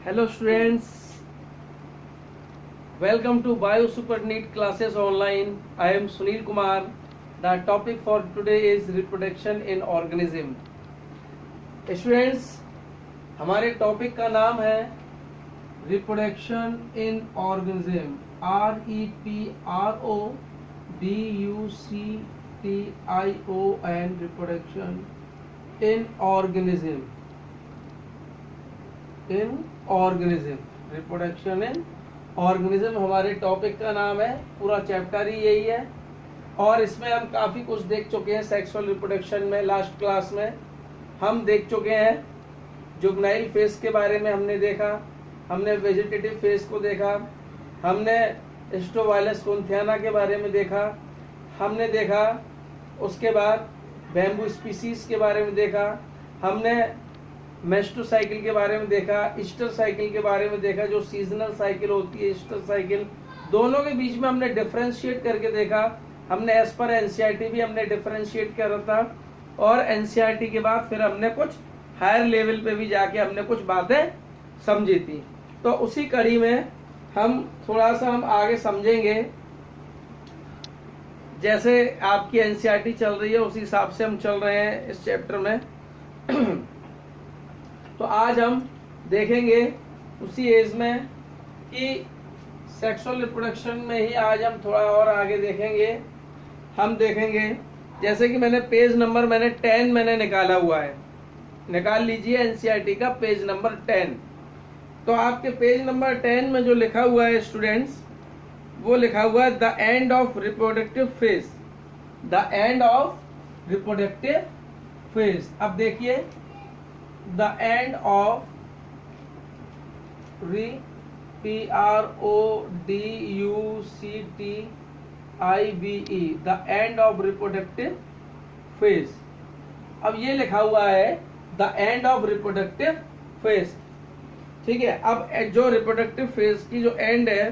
Hello students, welcome to Bio Super Neat classes online. I am Sunil Kumar. The topic for today is reproduction in organism. Students, हमारे topic का नाम है reproduction in organism, REPRODUCTION, reproduction in organism, reproduction in organism हमारे topic का नाम है। पूरा chapter ही यही है और इसमें हम काफ़ी कुछ देख चुके हैं। सेक्सुअल रिप्रोडक्शन में लास्ट क्लास में हम देख चुके हैं। जुगनाइल फेस के बारे में हमने देखा, हमने वेजिटेटिव फेस को देखा, हमने एस्ट्रोवायलस कोन्थियाना के बारे में देखा, हमने देखा उसके बाद बैम्बू स्पीसीज के बारे में देखा, हमने मेस्टोसाइकिल के बारे में देखा, ईस्टर साइकिल के बारे में देखा, जो सीजनल साइकिल होती है, ईस्टर साइकिल, दोनों के बीच में हमने डिफरेंशिएट करके देखा। हमने एज पर एनसीईआरटी भी हमने डिफरेंशिएट करा था और एनसीईआरटी के बाद फिर हमने कुछ हायर लेवल पे भी जाके हमने कुछ बातें समझी थी। तो उसी कड़ी में हम थोड़ा सा हम आगे समझेंगे। जैसे आपकी एनसीईआरटी चल रही है उसी हिसाब से हम चल रहे हैं इस चैप्टर में। तो आज हम देखेंगे उसी एज में कि सेक्सुअल रिप्रोडक्शन में ही आज हम थोड़ा और आगे देखेंगे। हम देखेंगे जैसे कि मैंने पेज नंबर 10 मैंने निकाला हुआ है, निकाल लीजिए एनसीईआरटी का पेज नंबर 10। तो आपके पेज नंबर 10 में जो लिखा हुआ है स्टूडेंट्स, वो लिखा हुआ है the end of reproductive phase, the end of reproductive phase. अब देखिए the end of REPRODUCTIVE, the end of reproductive phase। अब ये लिखा हुआ है the end of reproductive phase, ठीक है। अब जो रिप्रोडक्टिव फेज की जो एंड है,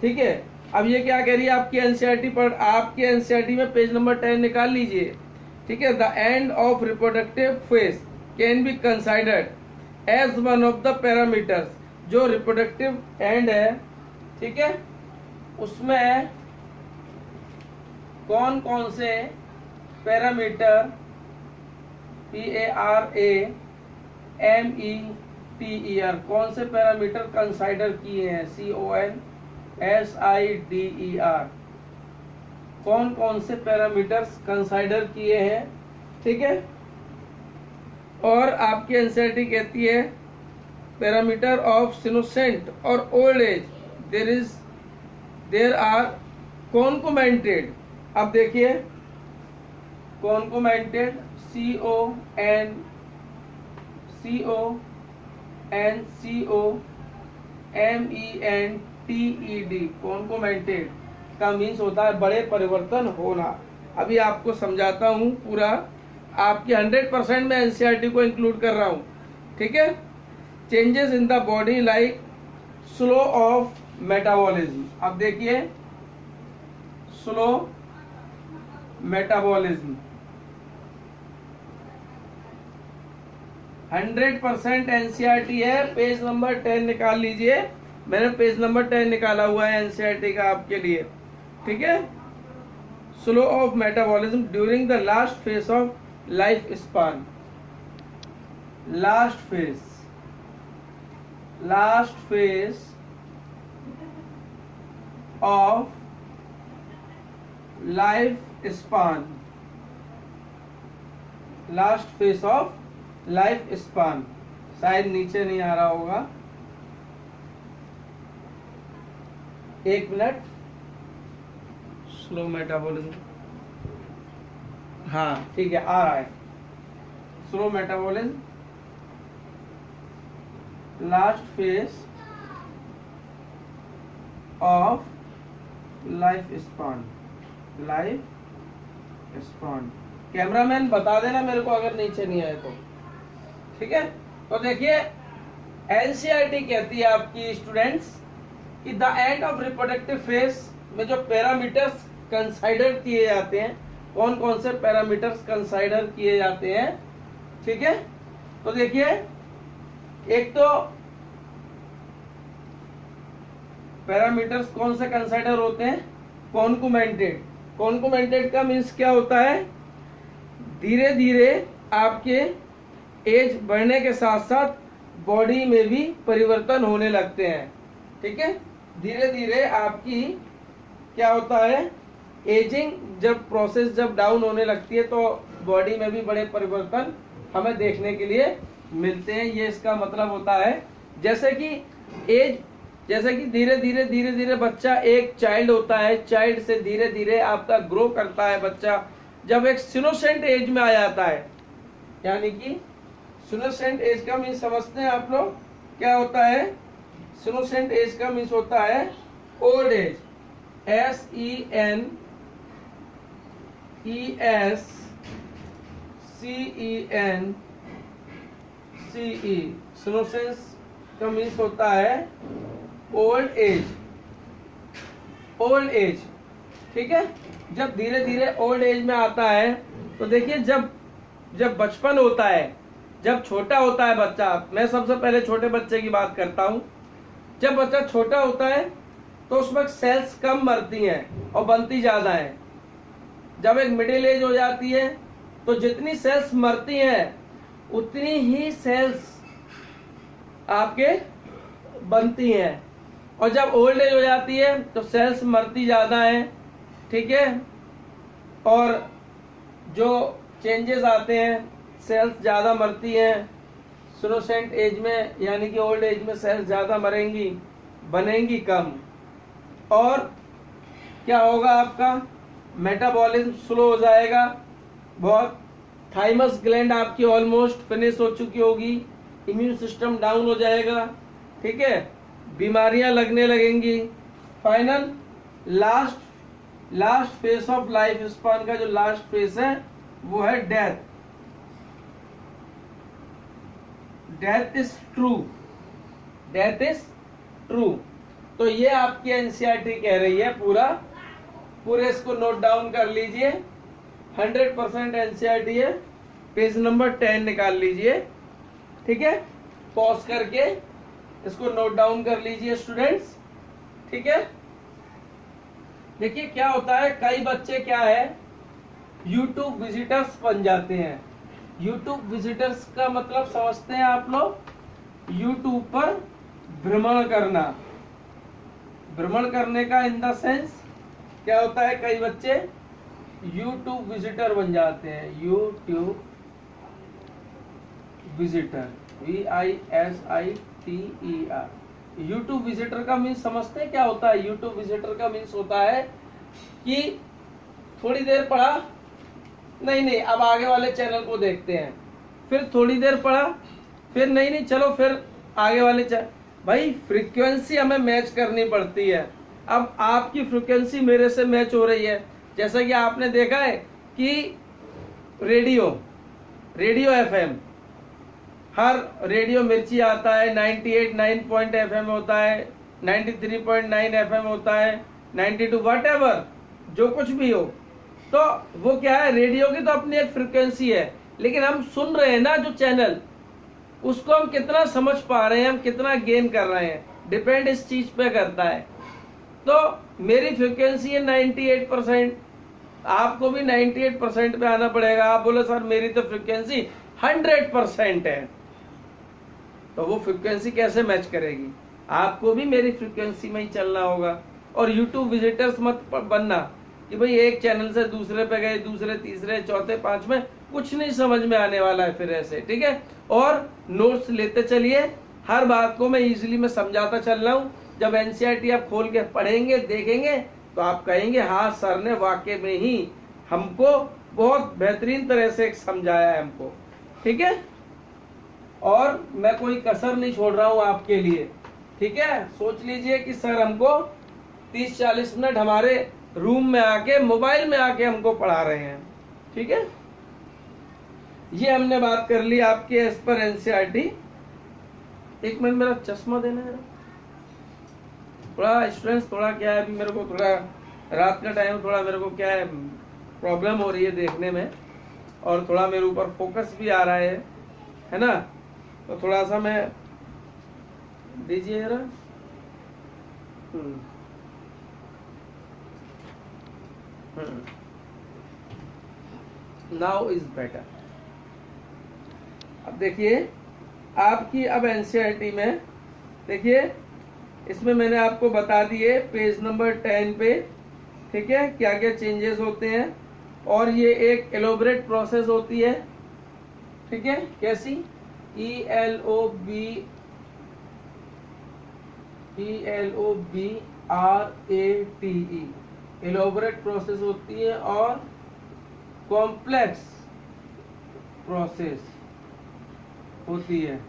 ठीक है। अब ये क्या कह रही है आपकी एनसीईआरटी पर, आपके एनसीईआरटी में पेज नंबर 10 निकाल लीजिए, ठीक है। The end of reproductive phase can be considered as one of the parameters. जो रिप्रोडक्टिव एंड है, ठीक है, उसमें कौन कौन से पैरामीटर, PARAMETER, कौन से पैरामीटर कंसाइडर किए हैं, CONSIDER, कौन कौन से पैरामीटर्स कंसाइडर किए हैं, ठीक है। और आपकी एनसीईआरटी कहती है पैरामीटर ऑफ सीनोसेंट और ओल्ड एज देयर आर कॉन्कोमेंटेड। अब देखिए कॉन्कोमेंटेड, CONCOMENTED, कॉन्कोमेंटेड का मीन्स होता है बड़े परिवर्तन होना। अभी आपको समझाता हूँ पूरा, आपकी 100% में एनसीईआरटी को इंक्लूड कर रहा हूँ, ठीक है। Changes in the body like slow of metabolism. अब देखिए स्लो मेटाबॉलिज्म 100% एनसीईआरटी है। पेज नंबर 10 निकाल लीजिए, मैंने पेज नंबर 10 निकाला हुआ है एनसीईआरटी का आपके लिए, ठीक है। Slow of metabolism during the last phase of life span, last phase of life span, last phase of life span. शायद नीचे नहीं आ रहा होगा, एक मिनट। स्लो मेटाबॉलिज्म, हाँ ठीक है, आ रहा है। Slow metabolism last phase of life span, cameraman बता देना मेरे को अगर नीचे नहीं आए तो, ठीक है। तो देखिए एनसीईआरटी कहती है आपकी स्टूडेंट्स कि the end of reproductive phase में जो पैरामीटर्स कंसाइडर किए जाते हैं, कौन कौन से पैरामीटर्स कंसाइडर किए जाते हैं, ठीक है। तो देखिए एक तो पैरामीटर्स कौन से कंसिडर होते हैं? कॉन्कुमेंटेड। कॉन्कुमेंटेड का मीन्स क्या होता है? धीरे धीरे आपके एज बढ़ने के साथ साथ बॉडी में भी परिवर्तन होने लगते हैं। ठीक है, धीरे धीरे आपकी क्या होता है, एजिंग जब प्रोसेस जब डाउन होने लगती है तो बॉडी में भी बड़े परिवर्तन हमें देखने के लिए मिलते हैं। ये इसका मतलब होता है जैसे कि धीरे धीरे बच्चा एक चाइल्ड होता है, चाइल्ड से धीरे धीरे आपका ग्रो करता है बच्चा, जब एक सीनोसेंट एज में आ जाता है, यानी कि सीनोसेंट एज का मीन्स समझते हैं आप लोग क्या होता है? सीनोसेंट एज का मीन्स होता है ओल्ड एज, SENESCENCE। सीनोसेंस का मीन्स होता है ओल्ड एज, ओल्ड एज। ठीक है, जब धीरे धीरे ओल्ड एज में आता है तो देखिए जब बचपन होता है, जब छोटा होता है बच्चा, मैं सबसे पहले छोटे बच्चे की बात करता हूं। जब बच्चा छोटा होता है तो उस वक्त सेल्स कम मरती हैं और बनती ज्यादा है। जब एक मिडिल एज हो जाती है तो जितनी सेल्स मरती हैं उतनी ही सेल्स आपके बनती हैं, और जब ओल्ड एज हो जाती है तो सेल्स मरती ज्यादा है। ठीक है, और जो चेंजेस आते हैं, सेल्स ज्यादा मरती हैं सीनोसेंट एज में, यानी कि ओल्ड एज में सेल्स ज्यादा मरेंगी, बनेंगी कम, और क्या होगा, आपका मेटाबॉलिज्म स्लो हो जाएगा बहुत, थाइमस ग्लैंड आपकी ऑलमोस्ट फिनिश हो चुकी होगी, इम्यून सिस्टम डाउन हो जाएगा। ठीक है, बीमारियां लगने लगेंगी। Final last phase of life span का जो लास्ट फेज है वो है डेथ। Death is true. तो ये आपकी एनसीईआरटी कह रही है, पूरे इसको नोट डाउन कर लीजिए। 100% एनसीईआरटी है, पेज नंबर 10 निकाल लीजिए। ठीक है, पॉज करके इसको नोट डाउन कर लीजिए स्टूडेंट्स। ठीक है, देखिए क्या होता है, कई बच्चे क्या है यूट्यूब विजिटर्स बन जाते हैं। यूट्यूब विजिटर्स का मतलब समझते हैं आप लोग? यूट्यूब पर भ्रमण करने का इन द सेंस क्या होता है, कई बच्चे यूट्यूब विजिटर बन जाते हैं। YouTube visitor, VISITER। YouTube visitor का मीन्स समझते हैं क्या होता है? यूट्यूब विजिटर का मीन्स होता है कि थोड़ी देर पढ़ा, नहीं अब आगे वाले चैनल को देखते हैं, फिर थोड़ी देर पढ़ा, फिर नहीं चलो फिर आगे वाले भाई फ्रीक्वेंसी हमें मैच करनी पड़ती है। अब आपकी फ्रीक्वेंसी मेरे से मैच हो रही है, जैसा कि आपने देखा है कि रेडियो FM, हर रेडियो मिर्ची आता है 98.9 FM होता है, 93.9 FM होता है, 92 व्हाटएवर जो कुछ भी हो, तो वो क्या है, रेडियो की तो अपनी एक फ्रीक्वेंसी है, लेकिन हम सुन रहे हैं ना जो चैनल, उसको हम कितना समझ पा रहे हैं, हम कितना गेन कर रहे हैं, डिपेंड इस चीज पे करता है। तो मेरी फ्रीक्वेंसी है 98%, आपको भी 98% पे आना पड़ेगा। आप बोले सर मेरी तो फ्रीक्वेंसी 100% है, तो वो फ्रीक्वेंसी कैसे मैच करेगी? आपको भी मेरी फ्रीक्वेंसी में ही चलना होगा। और यूट्यूब विजिटर्स मत बनना कि भाई एक चैनल से दूसरे पे गए, दूसरे तीसरे चौथे पांचवें, कुछ नहीं समझ में आने वाला है फिर ऐसे। ठीक है, और नोट्स लेते चलिए, हर बात को मैं इजीली में समझाता चल रहा हूँ। जब एनसीईआरटी आप खोल के पढ़ेंगे देखेंगे तो आप कहेंगे हाँ सर ने वाकई में ही हमको बहुत बेहतरीन तरह से समझाया है हमको। ठीक है, और मैं कोई कसर नहीं छोड़ रहा हूँ आपके लिए। ठीक है, सोच लीजिए कि सर हमको 30-40 मिनट हमारे रूम में आके, मोबाइल में आके हमको पढ़ा रहे हैं। ठीक है, ये हमने बात कर ली आपके एज पर एनसीईआरटी। एक मिनट मेरा चश्मा देना है थोड़ा स्टूडेंट्स, थोड़ा क्या है अभी मेरे को, थोड़ा रात का टाइम, थोड़ा मेरे को क्या है प्रॉब्लम हो रही है देखने में, और थोड़ा मेरे ऊपर फोकस भी आ रहा है ना, तो थोड़ा सा मैं दीजिए जरा। Now is better. अब देखिए आपकी अब एनसीईआरटी में देखिए इसमें मैंने आपको बता दिए पेज नंबर 10 पे, ठीक है, क्या क्या चेंजेस होते हैं। और ये एक एलोबरेट प्रोसेस होती है, ठीक है, कैसी, ELOBRATE, एलोबरेट प्रोसेस होती है और कॉम्प्लेक्स प्रोसेस होती है,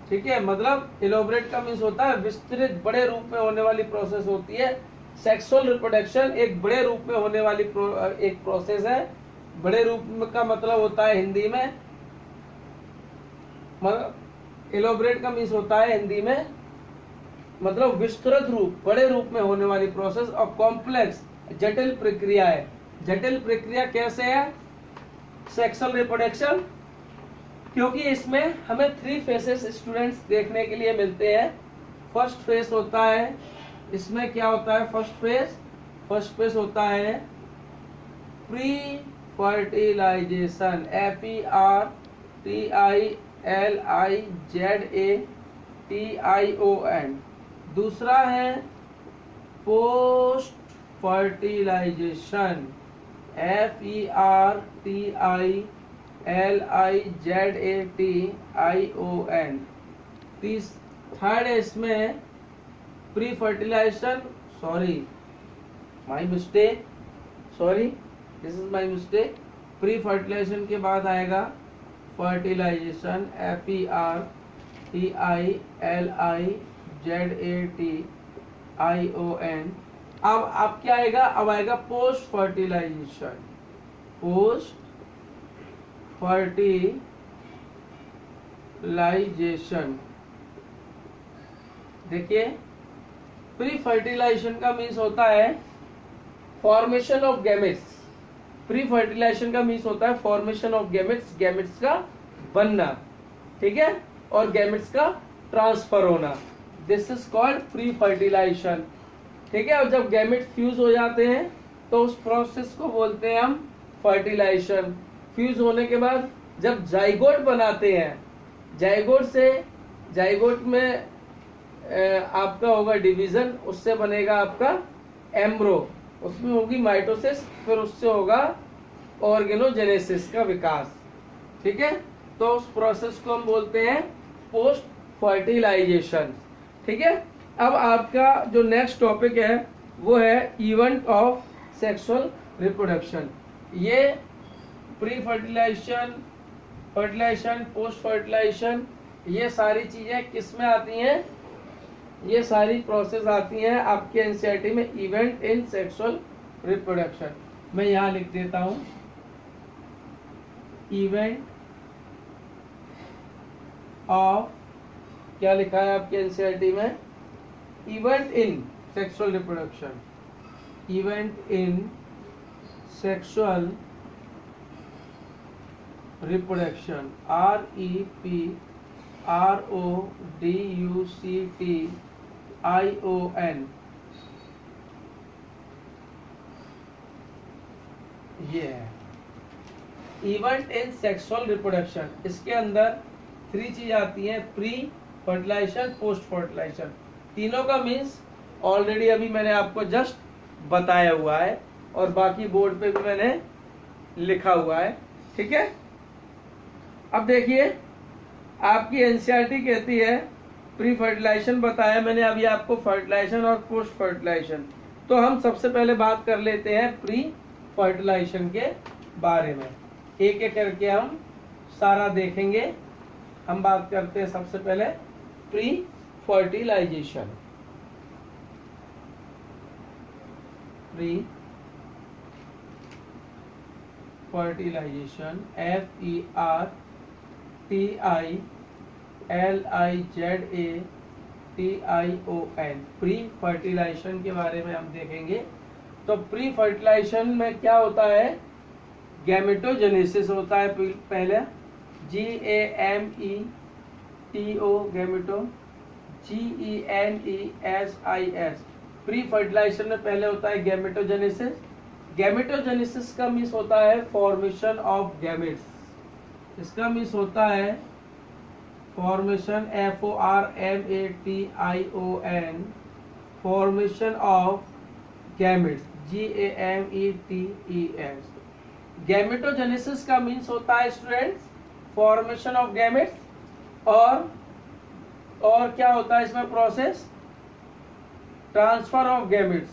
ठीक है। मतलब एलोबरेट का मीन्स होता है विस्तृत, बड़े रूप में होने वाली प्रोसेस होती है। सेक्सुअल रिप्रोडक्शन एक बड़े रूप में होने वाली एक प्रोसेस है। बड़े रूप में का मतलब होता है हिंदी में, मतलब एलोबरेट का मीन्स होता है हिंदी में मतलब विस्तृत रूप, बड़े रूप में होने वाली प्रोसेस। और कॉम्प्लेक्स जटिल प्रक्रिया है। जटिल प्रक्रिया कैसे है सेक्सुअल रिप्रोडक्शन, क्योंकि इसमें हमें 3 फेसेस स्टूडेंट्स देखने के लिए मिलते हैं। फर्स्ट फेस होता है, इसमें क्या होता है फर्स्ट फेस होता है प्री फर्टिलाइजेशन, FERTILIZATION। दूसरा है पोस्ट फर्टिलाइजेशन, FERTILIZATION। थर्ड है इसमें pre fertilization, this is my mistake. Pre fertilization के बाद आएगा फर्टिलाइजेशन, FERTILIZATION। अब क्या आएगा, अब आएगा पोस्ट फर्टिलाइजेशन, पोस्ट फर्टिलाइजेशन। देखिए प्री फर्टिलाइजेशन का मीन्स होता है formation of gametes. Pre fertilization का मीन्स होता है फॉर्मेशन ऑफ गैमेट्स, गैमेट्स का बनना, ठीक है, और गैमेट्स का ट्रांसफर होना। This is called pre fertilization, ठीक है। और जब गैमेट फ्यूज हो जाते हैं तो उस प्रोसेस को बोलते हैं हम फर्टिलाइजेशन। फ्यूज होने के बाद जब जाइगोट बनाते हैं, जाइगोट में आपका होगा डिवीजन, उससे बनेगा आपका एम्ब्रो, उसमें होगी माइटोसिस, फिर उससे होगा ऑर्गेनोजेनेसिस का विकास, ठीक है। तो उस प्रोसेस को हम बोलते हैं पोस्ट फर्टिलाइजेशन, ठीक है। अब आपका जो नेक्स्ट टॉपिक है वो है इवेंट ऑफ सेक्सुअल रिप्रोडक्शन। ये pre fertilization, fertilization, post fertilization, ये सारी चीजें किस में आती हैं, ये सारी प्रोसेस आती हैं आपके एनसीईआरटी में इवेंट इन सेक्सुअल रिप्रोडक्शन। मैं यहां लिख देता हूं इवेंट ऑफ, क्या लिखा है आपके एनसीईआरटी में, event in sexual reproduction, event in sexual reproduction, REPRODUCTION। ये है इवेंट इन सेक्सुअल रिप्रोडक्शन। इसके अंदर 3 चीज आती हैं, प्री फर्टिलाइजेशन, पोस्ट फर्टिलाइजेशन। तीनों का मीन्स ऑलरेडी अभी मैंने आपको जस्ट बताया हुआ है और बाकी बोर्ड पे भी मैंने लिखा हुआ है, ठीक है। अब देखिए आपकी एनसीईआरटी कहती है प्री फर्टिलाइजेशन बताया मैंने अभी आपको, फर्टिलाइजेशन और पोस्ट फर्टिलाइजेशन। तो हम सबसे पहले बात कर लेते हैं प्री फर्टिलाइजेशन के बारे में, एक एक करके हम सारा देखेंगे। हम बात करते हैं सबसे पहले pre fertilization. Pre fertilization, FERTILIZATION, pre fertilization के बारे में हम देखेंगे। तो प्री फर्टिलाइजेशन में क्या होता है, गैमेटोजेनेसिस होता है पहले, GAMETO, गैमेटो, GENESIS, प्री फर्टिलाइजेशन में पहले होता है गैमेटोजेनेसिस। गैमेटोजेनेसिस का मीन्स होता है फॉर्मेशन ऑफ गैमेट्स। इसका मीन्स होता है formation, FORMATION, formation of gametes, GAMETES। Gametogenesis का मीन्स होता है स्टूडेंट्स फॉर्मेशन ऑफ गैमेट्स, और क्या होता है इसमें process, transfer of gametes,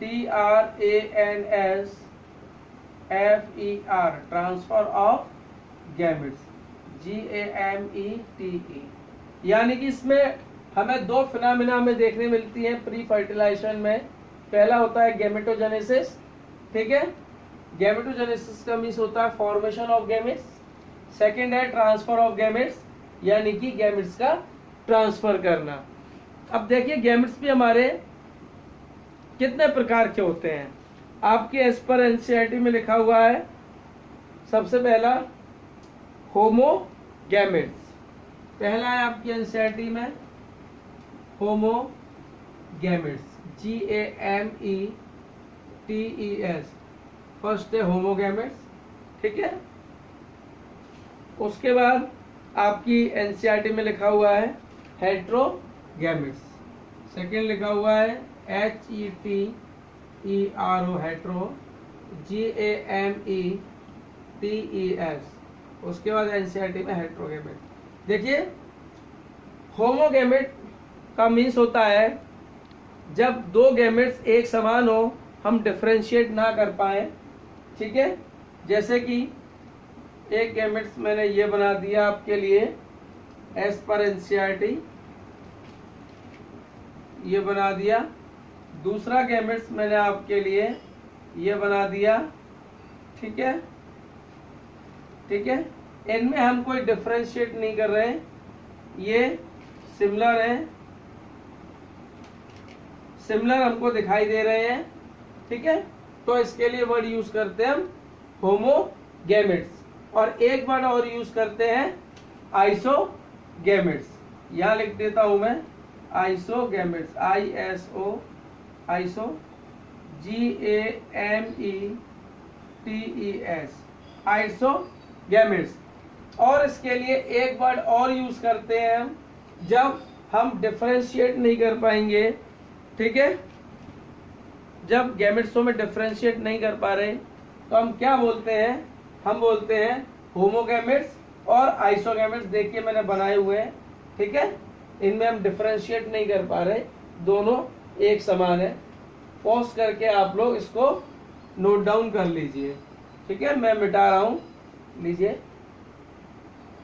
TRANSFER, transfer of gametes, GAMETE। यानी कि इसमें हमें दो फिनोमेना में देखने मिलती हैं प्री फर्टिलाइजेशन में। पहला होता है गैमेटोजेनेसिस, ठीक है। गैमेटोजेनेसिस का मीन्स होता है फॉर्मेशन ऑफ गैमेट्स। सेकंड है ट्रांसफर ऑफ गैमेट्स, यानी कि गैमेट्स का ट्रांसफर करना। अब देखिए गैमेट्स भी हमारे कितने प्रकार के होते हैं। आपके एज पर एनसीईआरटी में लिखा हुआ है सबसे पहला होमोगैमेट्स। पहला है आपकी एनसीईआरटी में होमोगैमेट्स, GAMETES, फर्स्ट है होमोगैमेट्स, ठीक है। उसके बाद आपकी एनसीईआरटी में लिखा हुआ है हेट्रोगैमेट्स। सेकेंड लिखा हुआ है HETERO, हेट्रो, GAMETES। उसके बाद एनसीईआरटी में हेट्रोगैमेट। देखिए होमोगैमेट का मीन्स होता है जब दो गैमेट्स एक समान हो, हम डिफरेंशिएट ना कर पाए, ठीक है। जैसे कि एक गैमेट्स मैंने ये बना दिया आपके लिए एज पर एनसीईआरटी, ये बना दिया। दूसरा गैमेट्स मैंने आपके लिए ये बना दिया, ठीक है, ठीक है। इनमें हम कोई डिफरेंशिएट नहीं कर रहे, ये सिमिलर है, सिमिलर हमको दिखाई दे रहे हैं, ठीक है। तो इसके लिए वर्ड यूज करते हैं हम होमोगैमेट्स, और एक वर्ड और यूज करते हैं आइसोगैमेट्स। यहां लिख देता हूं मैं आइसोगैमेट्स, ISO, आइसो, GAMETES, आइसोगैमेट्स। और इसके लिए एक वर्ड और यूज करते हैं हम जब हम डिफरेंशिएट नहीं कर पाएंगे, ठीक है। जब गैमेट्सों में डिफरेंशिएट नहीं कर पा रहे तो हम क्या बोलते हैं, हम बोलते हैं होमोगैमेट्स और आइसोगैमेट्स। देखिए मैंने बनाए हुए हैं, ठीक है। इनमें हम डिफरेंशिएट नहीं कर पा रहे, दोनों एक समान है। पॉज करके आप लोग इसको नोट डाउन कर लीजिए, ठीक है। मैं मिटा रहा हूं, लीजिए,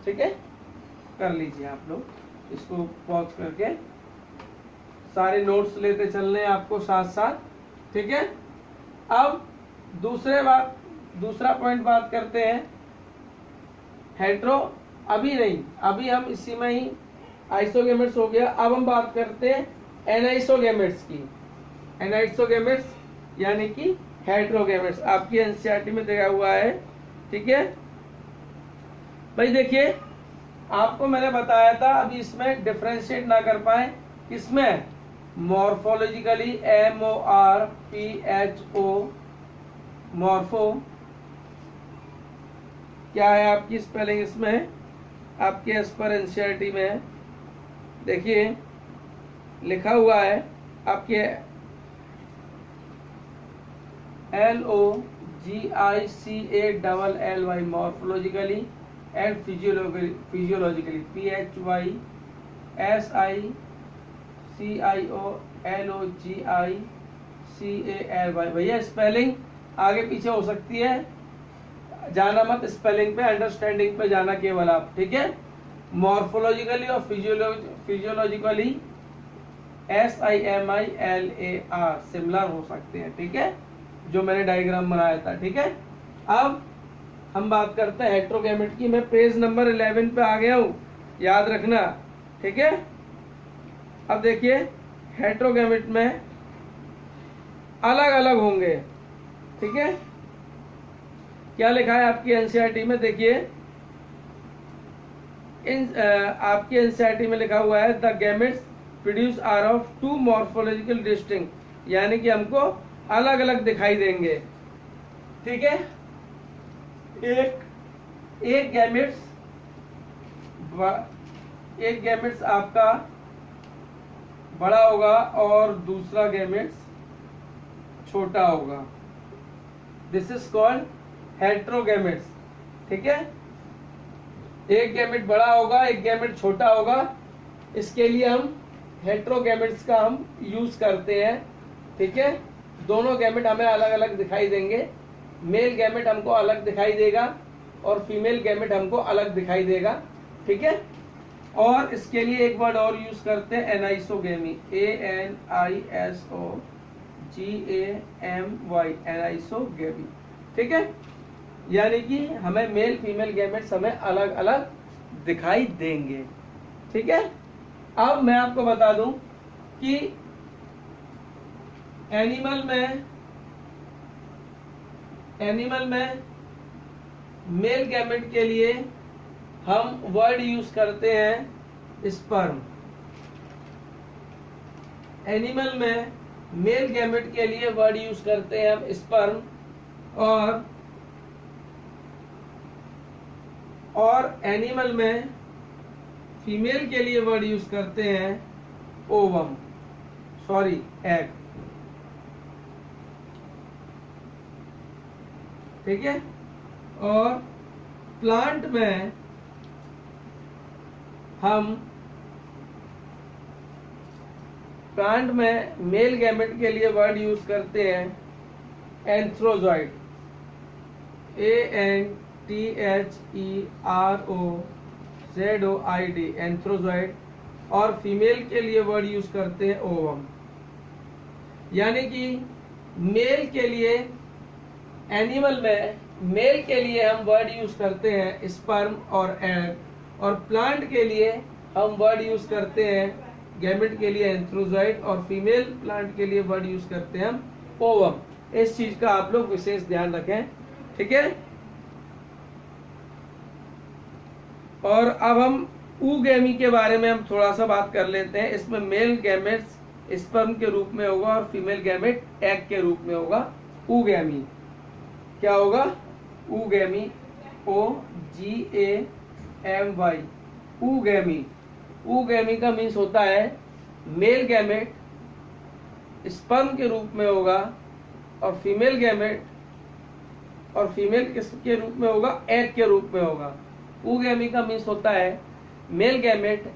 ठीक है, कर लीजिए आप लोग इसको पॉज करके। सारे नोट्स लेते चलने हैं आपको साथ साथ, ठीक है। अब दूसरा पॉइंट बात करते हैं हेट्रो। अभी नहीं, अभी हम इसी में ही आइसोगैमेट्स हो गया। अब हम बात करते हैं एनाइसोगैमेट्स की। एनाइसोगैमेट्स यानी कि हेट्रोगैमेट्स, आपकी एनसीईआरटी में दिया हुआ है, ठीक है भाई। देखिए आपको मैंने बताया था अभी इसमें डिफरेंशिएट ना कर पाए, किसमें, मॉर्फोलॉजिकली, MORPHO, मॉर्फो। क्या है आपकी स्पेलिंग इसमें, आपके एज पर एनसीईआरटी में देखिए लिखा हुआ है आपके LOGICALLY, morphologically and physiologically, PHYSICIOLOGICALY। भैया स्पेलिंग आगे पीछे हो सकती है, जाना मत स्पेलिंग पे, अंडरस्टैंडिंग पे जाना केवल आप, ठीक है। मॉर्फोलॉजिकली और फिजियोलॉजिकली SIMILAR, सिमिलर हो सकते हैं, ठीक है, जो मैंने डायग्राम बनाया था, ठीक है। अब हम बात करते हैं हेट्रोगैमेट की। मैं पेज नंबर 11 पे आ गया हूँ, याद रखना, ठीक है। अब देखिए हेट्रोगैमेट में अलग अलग होंगे, ठीक है। क्या लिखा है आपकी एनसीईआरटी में, देखिए आपकी एनसीईआरटी में लिखा हुआ है the gametes produce are of two morphological distinct यानी कि हमको अलग अलग दिखाई देंगे। ठीक है, एक गैमेट्स आपका बड़ा होगा और दूसरा गैमेट्स छोटा होगा। This is called heterogametes. ठीक है, एक गैमेट बड़ा होगा, एक गैमेट छोटा होगा, इसके लिए हम हेटेरोगैमेट्स का हम यूज करते हैं। ठीक है, दोनों गैमेट हमें अलग अलग दिखाई देंगे। मेल गैमेट हमको अलग दिखाई देगा और फीमेल गैमेट हमको अलग दिखाई देगा। ठीक है, और इसके लिए एक वर्ड और यूज करते हैं, एनाइसोगेमी, ANISOGAMY, एनाइसोगेमी। ठीक है, यानी कि हमें मेल फीमेल गैमेट्स हमें अलग अलग दिखाई देंगे। ठीक है, अब मैं आपको बता दूं कि एनिमल में मेल गैमेट के लिए हम वर्ड यूज करते हैं स्पर्म। एनिमल में मेल गैमेट के लिए वर्ड यूज करते हैं हम स्पर्म, और एनिमल में फीमेल के लिए वर्ड यूज करते हैं ओवम, सॉरी एग। ठीक है, और प्लांट में मेल गैमेट के लिए वर्ड यूज करते हैं एंथ्रोजॉइड, ANTHEROZOID, एंथ्रोजॉइड, और फीमेल के लिए वर्ड यूज करते हैं ओवम। यानी कि मेल के लिए, एनिमल में मेल के लिए हम वर्ड यूज करते हैं स्पर्म और एग, और प्लांट के लिए हम वर्ड यूज करते हैं गैमेट के लिए एंथ्रोजॉइड, और फीमेल प्लांट के लिए वर्ड यूज करते हैं हम ओवम। इस चीज का आप लोग विशेष ध्यान रखें। ठीक है, और अब हम ऊगैमी के बारे में हम थोड़ा सा बात कर लेते हैं। इसमें मेल गैमेट्स स्पर्म के रूप में होगा और फीमेल गैमेट एग के रूप में होगा। ऊगैमी क्या होगा? Oogamy, OGAMY, oogamy. ऊगैमी का मीन्स होता है मेल गैमेट स्पर्म के रूप में होगा और फीमेल गैमेट, और फीमेल किसके रूप में होगा? एग के रूप में होगा। ऊगैमी का मीन्स होता है मेल गैमेट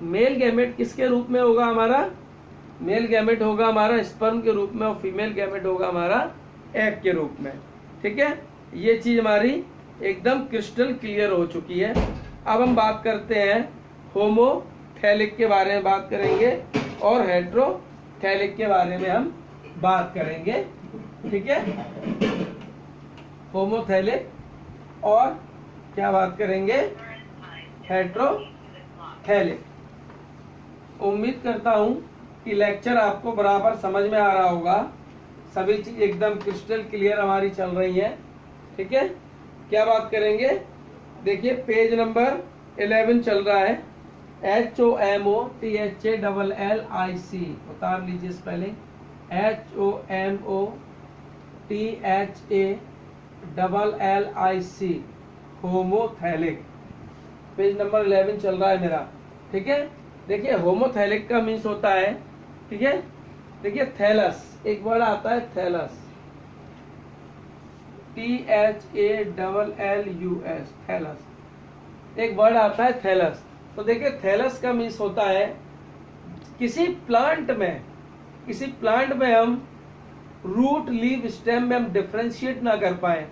मेल गैमेट किसके रूप में होगा? हमारा मेल गैमेट होगा हमारा स्पर्म के रूप में और फीमेल गैमेट होगा हमारा एग के रूप में। ठीक है, ये चीज हमारी एकदम क्रिस्टल क्लियर हो चुकी है। अब हम बात करते हैं होमोथैलिक के बारे में बात करेंगे और हेटेरोथैलिक के बारे में हम बात करेंगे। ठीक है, होमोथैलिक और क्या बात करेंगे? हेटेरोथैलिक। उम्मीद करता हूं कि लेक्चर आपको बराबर समझ में आ रहा होगा। सभी चीज एकदम क्रिस्टल क्लियर हमारी चल रही है। ठीक है, क्या बात करेंगे? देखिए पेज नंबर 11 चल रहा है। HOMOTHALLIC, उतार लीजिए spelling. HOMOTHALLIC, homothallic. Page number 11 चल रहा है मेरा। ठीक है, देखिए होमोथैलिक का मीन्स होता है, ठीक है, देखिए थैलस, एक वर्ड आता है थैलस, THALLUS, थैलस, एक वर्ड आता है थैलस। तो देखिए थैलस का मीन्स होता है किसी प्लांट में हम रूट लीव स्टेम में हम डिफरेंशिएट ना कर पाए,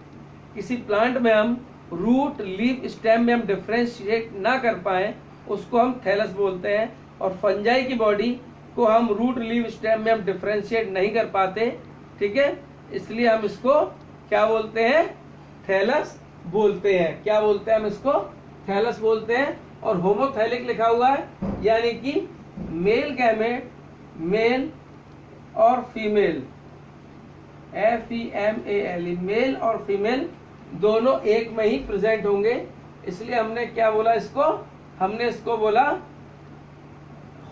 किसी प्लांट में हम रूट लीव स्टेम में हम डिफरेंशिएट ना कर पाए, उसको हम थैलस बोलते हैं। और फंजाई की बॉडी को हम रूट लीव स्टेम में हम डिफरेंशिएट नहीं कर पाते। ठीक है, इसलिए हम इसको क्या बोलते हैं? थैलस बोलते हैं। क्या बोलते हैं हम इसको? थैलस बोलते हैं। और होमोथैलिक लिखा हुआ है, यानी कि मेल गैमेट, मेल और फीमेल, FEMALE, मेल और फीमेल दोनों एक में ही प्रेजेंट होंगे। इसलिए हमने क्या बोला इसको? हमने इसको बोला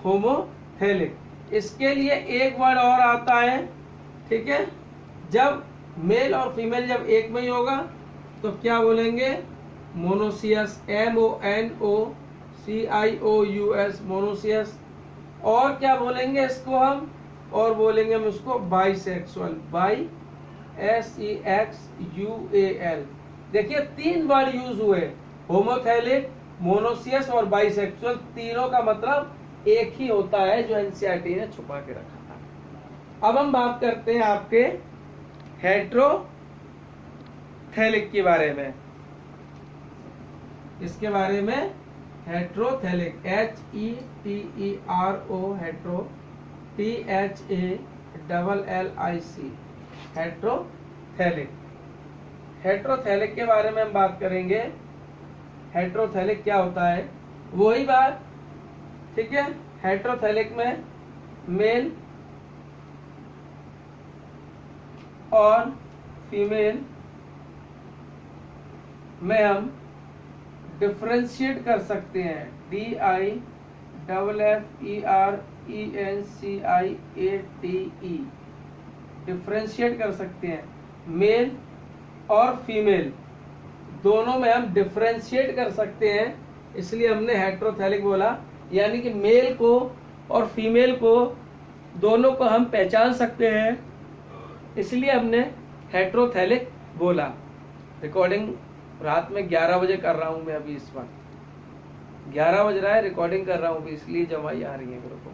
होमोथैलिक। इसके लिए एक वर्ड और आता है, ठीक है, जब मेल और फीमेल जब एक में ही होगा तो क्या बोलेंगे, मोनोसियस, MONOCIOUS, मोनोसियस। और क्या बोलेंगे इसको हम, और बोलेंगे हम इसको बाइसेक्सुअल, BISEXUAL। देखिए 3 वर्ड यूज हुए, होमोथैलिक, मोनोसियस और बाइसेक्सुअल, तीनों का मतलब एक ही होता है जो एनसीईआरटी ने छुपा के रखा था। अब हम बात करते हैं आपके हेट्रोथैलिक के बारे में। इसके बारे में heterothallic, HETERO, hetero, THALLIC, heterothallic. Heterothallic के बारे में हम बात करेंगे। हेट्रोथैलिक क्या होता है, वही बात, ठीक है। हेट्रोथैलिक में मेल और फीमेल में हम डिफरेंशिएट कर सकते हैं, DIFFERENCIATE, डिफरेंशिएट कर सकते हैं। मेल और फीमेल दोनों में हम डिफरेंशिएट कर सकते हैं, इसलिए हमने हेट्रोथैलिक बोला। यानी कि मेल को और फीमेल को दोनों को हम पहचान सकते हैं, इसलिए हमने हेट्रोथैलिक बोला। रिकॉर्डिंग रात में 11 बजे कर रहा हूं मैं, अभी इस वक्त 11 बज रहा है, रिकॉर्डिंग कर रहा हूं, इसलिए जमाई आ रही है मेरे को।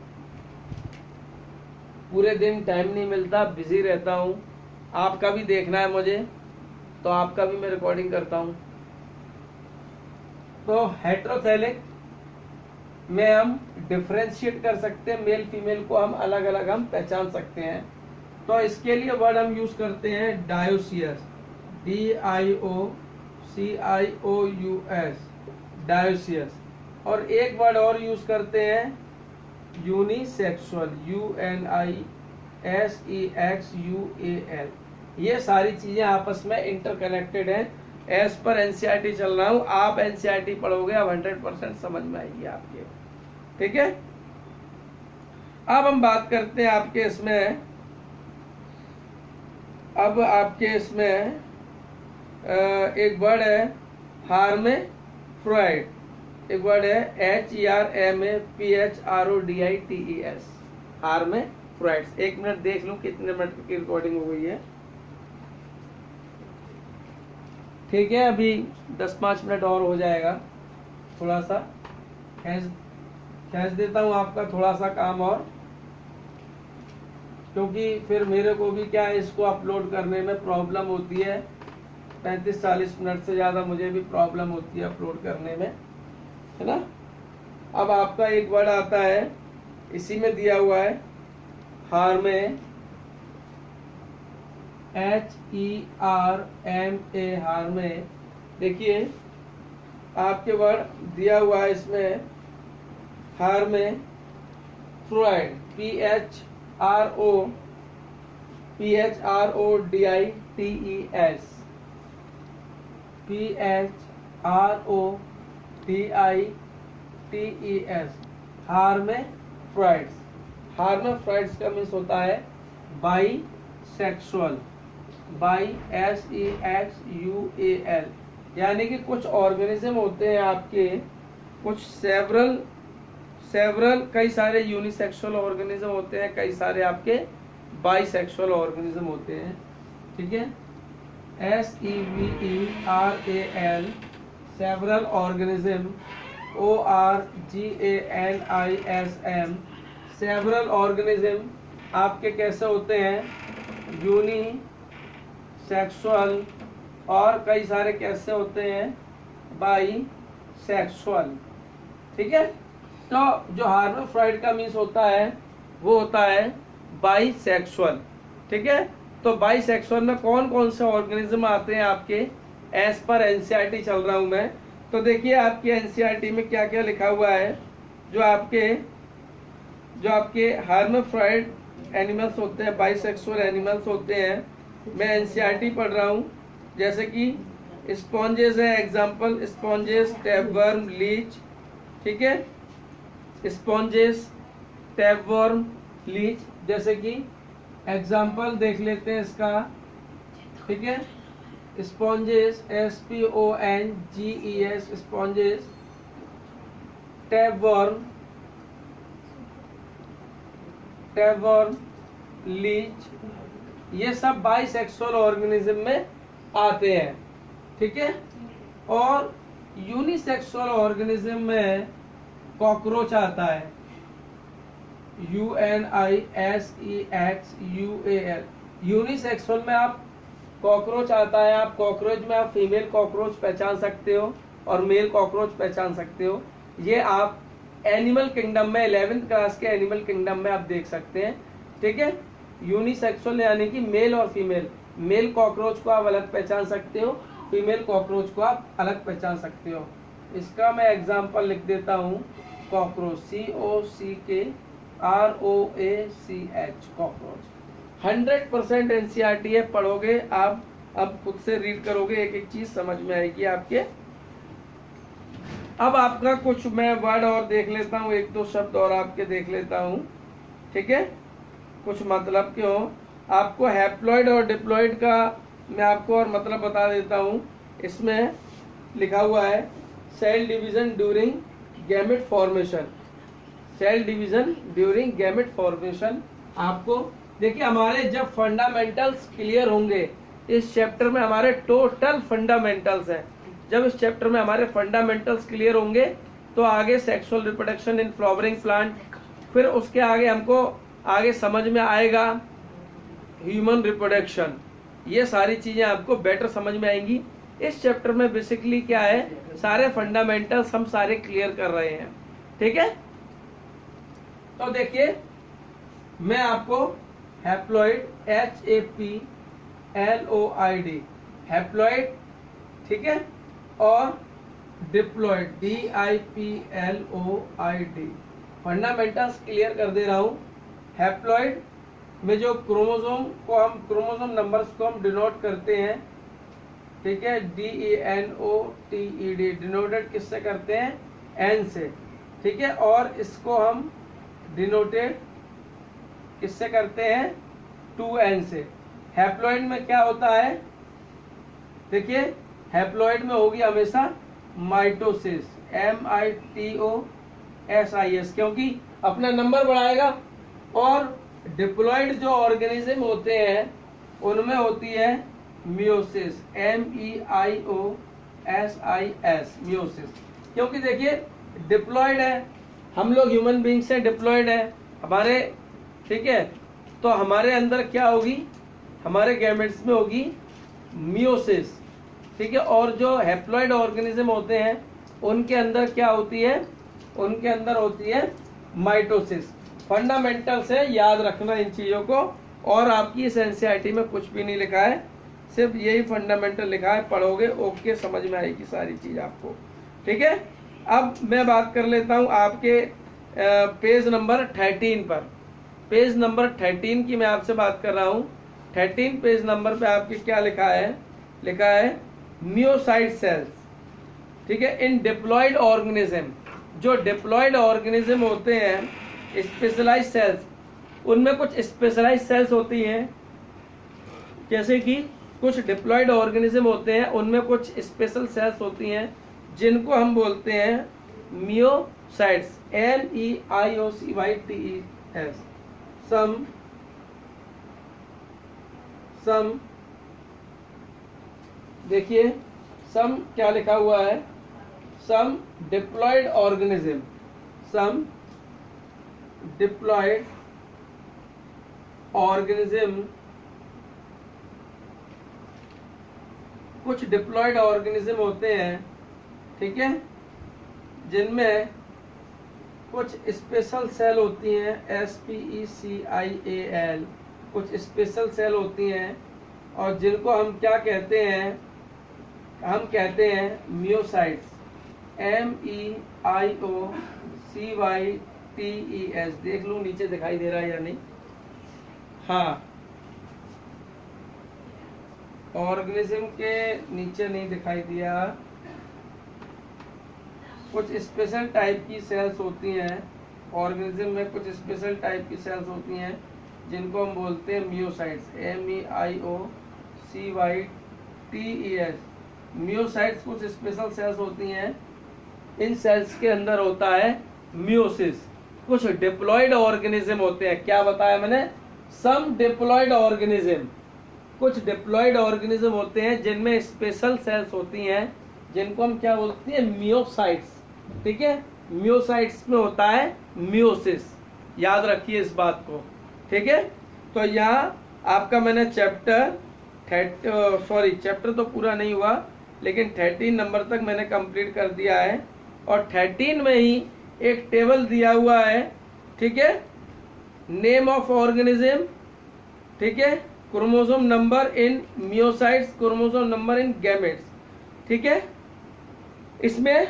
पूरे दिन टाइम नहीं मिलता, बिजी रहता हूं। आपका भी देखना है मुझे, तो आपका भी मैं रिकॉर्डिंग करता हूं। तो हेट्रोथैलिक में हम डिफरेंशिएट कर सकते हैं, मेल फीमेल को हम अलग अलग हम पहचान सकते हैं। तो इसके लिए वर्ड हम यूज करते हैं डायोसियस, DIOCIOUS, डायोसियस। और एक वर्ड और यूज करते हैं यूनिसेक्सुअल, UNISEXUAL। ये सारी चीजें आपस में इंटरकनेक्टेड हैं। एज पर एनसीईआरटी चल रहा हूं, आप एनसीईआरटी पढ़ोगे अब 100% समझ में आएगी आपके, ठीक है। अब हम बात करते हैं आपके इसमें, अब आपके इसमें एक वर्ड है हार्मेफ्रोइड, एक वर्ड है HERMAPHRODITES, हार्मेफ्रोइड्स। 1 मिनट देख लूं कितने मिनट की रिकॉर्डिंग हो गई है, ठीक है। अभी 10-5 मिनट और हो जाएगा, थोड़ा सा खींच देता हूं आपका थोड़ा सा काम और, क्योंकि फिर मेरे को भी क्या है, इसको अपलोड करने में प्रॉब्लम होती है। 35-40 मिनट से ज़्यादा मुझे भी प्रॉब्लम होती है अपलोड करने में, है ना। अब आपका एक वर्ड आता है, इसी में दिया हुआ है, हार्मे, HERMA, हार्मे। देखिए आपके वर्ड दिया हुआ है इसमें, हार्मे फ्रोइड, PHRODITES, PHRODITES, हार्मेफ्रोइड्स। हार्मेफ्रोइड्स का मीन्स होता है बाईसेक्सुअल, BISEXUAL। यानी कि कुछ ऑर्गेनिज्म होते हैं आपके, कुछ सेवरल कई सारे यूनिसेक्सुअल ऑर्गेनिज्म होते हैं, कई सारे आपके बाईसेक्सुअल ऑर्गेनिज्म होते हैं, ठीक है। SEVERAL, several organism, ORGANISM, several organism आपके कैसे होते हैं, यूनिसेक्सुअल, और कई सारे कैसे होते हैं, बाईसेक्सुअल, ठीक है। तो जो हार्मेफ्रोइड का मीन्स होता है वो होता है बाईसेक्सुअल, ठीक है। तो बाईसेक्सुअल में कौन कौन से ऑर्गेनिज्म आते हैं आपके, एज पर एनसीईआरटी चल रहा हूं मैं। तो देखिए आपके एनसीईआरटी में क्या क्या लिखा हुआ है, जो आपके हार्मेफ्रोइड एनिमल्स होते हैं, बाईसेक्सुअल एनिमल्स होते हैं। मैं एनसीईआरटी पढ़ रहा हूं, जैसे कि स्पॉन्जेस है, एग्जाम्पल स्पॉन्जेस, टैपवर्म, लीच, ठीक है। स्पॉन्जेस टैपवर्म, लीच, जैसे कि एग्जाम्पल देख लेते हैं इसका, ठीक है। Sponges, SPONGES, sponges, tapeworm, leech, ये सब बाइसेक्सुअल ऑर्गेनिज्म में आते हैं, ठीक है। और यूनिसेक्सुअल ऑर्गेनिज्म में कॉकरोच आता है, UNISEXUAL। यूनिसेक्सुअल में आप कॉकरोच आता है, आप कॉकरोच में आप फीमेल कॉकरोच पहचान सकते हो और मेल कॉकरोच पहचान सकते हो। ये आप एनिमल किंगडम में 11th क्लास के एनिमल किंगडम में आप देख सकते हैं, ठीक है। यूनिसेक्सुअल यानी कि मेल और फीमेल, मेल कॉकरोच को आप अलग पहचान सकते हो, फीमेल कॉकरोच को आप अलग पहचान सकते हो। इसका मैं एग्जांपल लिख देता हूँ, कॉकरोच, COCKROACH, कॉकरोच। 100% NCERT है, पढ़ोगे आप, अब खुद से रीड करोगे, एक एक चीज समझ में आएगी आपके। अब आपका कुछ मैं वर्ड और देख लेता हूँ, एक दो शब्द और आपके देख लेता हूँ, ठीक है, कुछ मतलब के हो। आपको हैप्लॉइड और डिप्लॉइड का मैं आपको और मतलब बता देता हूँ। इसमें लिखा हुआ है cell division during gamete formation, cell division during gamete formation. आपको देखिए, हमारे जब फंडामेंटल्स क्लियर होंगे, इस चैप्टर में हमारे टोटल फंडामेंटल्स हैं, जब इस चैप्टर में हमारे फंडामेंटल्स क्लियर होंगे तो आगे sexual reproduction in flowering plant, फिर उसके आगे हमको आगे समझ में आएगा ह्यूमन रिप्रोडक्शन, ये सारी चीजें आपको बेटर समझ में आएंगी। इस चैप्टर में बेसिकली क्या है, सारे फंडामेंटल्स हम सारे क्लियर कर रहे हैं, ठीक है। तो देखिए, मैं आपको हैप्लॉइड, HAPLOID, हैप्लॉइड, ठीक है, और डिप्लॉइड, DIPLOID, फंडामेंटल्स क्लियर कर दे रहा हूं। हैप्लॉइड में जो क्रोमोसोम को हम, क्रोमोसोम नंबर्स को हम डिनोट करते हैं, ठीक है, DENOTED, डिनोटेड किससे करते हैं, N से, ठीक है, और इसको हम डिनोटेड किससे करते हैं, 2N से। हैप्लॉइड में क्या होता है, देखिए, हैप्लॉइड में होगी हमेशा माइटोसिस, MITOSIS, क्योंकि अपना नंबर बढ़ाएगा। और डिप्लॉइड जो ऑर्गेनिज्म होते हैं उनमें होती है मियोसिस, MEIOSIS, मियोसिस। क्योंकि देखिए, डिप्लॉइड है, हम लोग ह्यूमन बींग्स से डिप्लॉइड है हमारे, ठीक है, तो हमारे अंदर क्या होगी, हमारे गैमेट्स में होगी मियोसिस, ठीक है। और जो हैप्लॉइड ऑर्गेनिज्म होते हैं उनके अंदर क्या होती है, उनके अंदर होती है माइटोसिस। फंडामेंटल से याद रखना इन चीजों को, और आपकी इस NCERT में कुछ भी नहीं लिखा है, सिर्फ यही फंडामेंटल लिखा है, पढ़ोगे ओके, समझ में आएगी सारी चीज आपको, ठीक है। अब मैं बात कर लेता हूं आपके पेज नंबर 13 पर, पेज नंबर 13 की मैं आपसे बात कर रहा हूं। 13 पेज नंबर पे आपके क्या लिखा है, लिखा है मियोसाइट सेल्स, ठीक है, इन डिप्लॉइड ऑर्गेनिज्म। जो डिप्लॉइड ऑर्गेनिज्म होते हैं, स्पेशलाइज्ड सेल्स, उनमें कुछ स्पेशलाइज्ड सेल्स होती हैं, जैसे कि कुछ डिप्लॉइड ऑर्गेनिज्म होते हैं उनमें कुछ स्पेशल सेल्स होती हैं जिनको हम बोलते हैं मियोसाइट्स, MEIOCYTES। सम देखिए, सम क्या लिखा हुआ है, सम डिप्लॉइड ऑर्गेनिज्म, सम डिप्लॉइड ऑर्गेनिज्म, कुछ डिप्लॉइड ऑर्गेनिज्म होते हैं, ठीक है, जिनमें कुछ स्पेशल सेल होती हैं, SPECIAL, कुछ स्पेशल सेल होती हैं, और जिनको हम क्या कहते हैं, हम कहते हैं मियोसाइट्स, MEIOCYTES। देख लूं नीचे दिखाई दे रहा है या नहीं, हाँ, ऑर्गेनिज्म के नीचे नहीं दिखाई दिया। कुछ स्पेशल टाइप की सेल्स होती हैं ऑर्गेनिज्म में कुछ स्पेशल टाइप की सेल्स होती हैं जिनको हम बोलते हैं मियोसाइट्स, MIOCYTES। मियोसाइट्स कुछ स्पेशल सेल्स होती हैं, इन सेल्स के अंदर होता है मियोसिस। कुछ डिप्लॉयड ऑर्गेनिज्म होते हैं, क्या बताया मैंने, सम डिप्लॉयड ऑर्गेनिज्म, कुछ डिप्लॉयड ऑर्गेनिज्म होते हैं जिनमें स्पेशल सेल्स होती हैं जिनको हम क्या बोलते हैं, मियोसाइट्स। ठीक है, मियोसाइट्स में होता है मियोसिस, याद रखिए इस बात को। ठीक है, तो यहाँ आपका मैंने चैप्टर तो पूरा नहीं हुआ, लेकिन 13 नंबर तक मैंने कंप्लीट कर दिया है। और 13 में ही एक टेबल दिया हुआ है, ठीक है, नेम ऑफ ऑर्गेनिज्म, ठीक है, chromosome number in myocytes, chromosome number in gametes. ठीक है, इसमें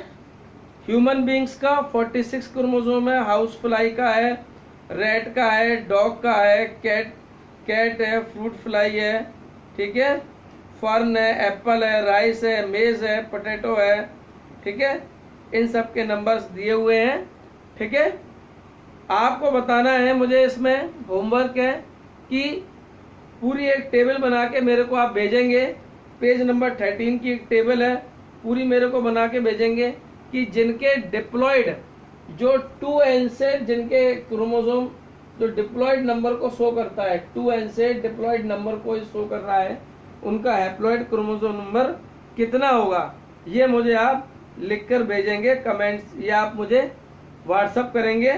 ह्यूमन बींग्स का 46 क्रोमोसोम है, हाउस फ्लाई का है, रैट का है, डॉग का है, कैट है, फ्रूट फ्लाई है, ठीक है, फर्न है, एप्पल है, राइस है, मेज है, पोटैटो है। ठीक है, इन सब के नंबर्स दिए हुए हैं। ठीक है, आपको बताना है, मुझे इसमें होमवर्क है कि पूरी एक टेबल बना के मेरे को आप भेजेंगे। पेज नंबर 13 की एक टेबल है, पूरी मेरे को बना के भेजेंगे कि जिनके डिप्लॉयड जो 2n से, जिनके क्रोमोसोम जो डिप्लॉयड नंबर को शो करता है, 2n से डिप्लॉयड नंबर को शो कर रहा है, उनका हैप्लॉयड क्रोमोसोम नंबर कितना होगा, ये मुझे आप लिखकर भेजेंगे कमेंट्स, या आप मुझे व्हाट्सअप करेंगे।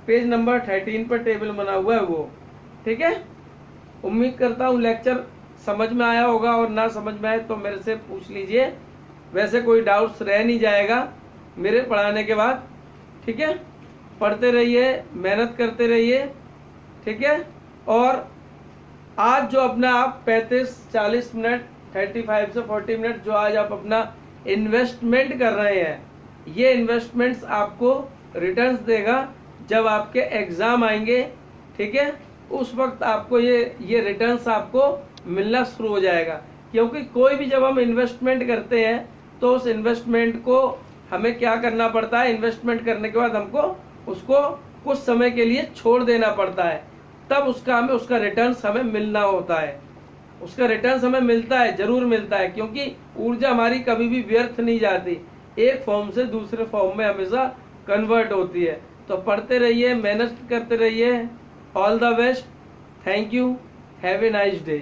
पेज नंबर 13 पर टेबल बना हुआ है वो। ठीक है, उम्मीद करता हूँ लेक्चर समझ में आया होगा, और ना समझ में आए तो मेरे से पूछ लीजिए, वैसे कोई डाउट्स रह नहीं जाएगा मेरे पढ़ाने के बाद। ठीक है, पढ़ते रहिए, मेहनत करते रहिए। ठीक है, और आज जो अपना आप 35-40 मिनट 35 से 40 मिनट जो आज आप अपना इन्वेस्टमेंट कर रहे हैं, ये इन्वेस्टमेंट्स आपको रिटर्न्स देगा जब आपके एग्जाम आएंगे। ठीक है, उस वक्त आपको ये रिटर्न्स आपको मिलना शुरू हो जाएगा, क्योंकि कोई भी जब हम इन्वेस्टमेंट करते हैं तो उस इन्वेस्टमेंट को हमें क्या करना पड़ता है, इन्वेस्टमेंट करने के बाद हमको उसको कुछ समय के लिए छोड़ देना पड़ता है, तब उसका रिटर्न्स हमें मिलना होता है। उसका रिटर्न्स हमें मिलता है, जरूर मिलता है, क्योंकि ऊर्जा हमारी कभी भी व्यर्थ नहीं जाती, एक फॉर्म से दूसरे फॉर्म में हमेशा कन्वर्ट होती है। तो पढ़ते रहिए, मेहनत करते रहिए। All the best, thank you, have a nice day.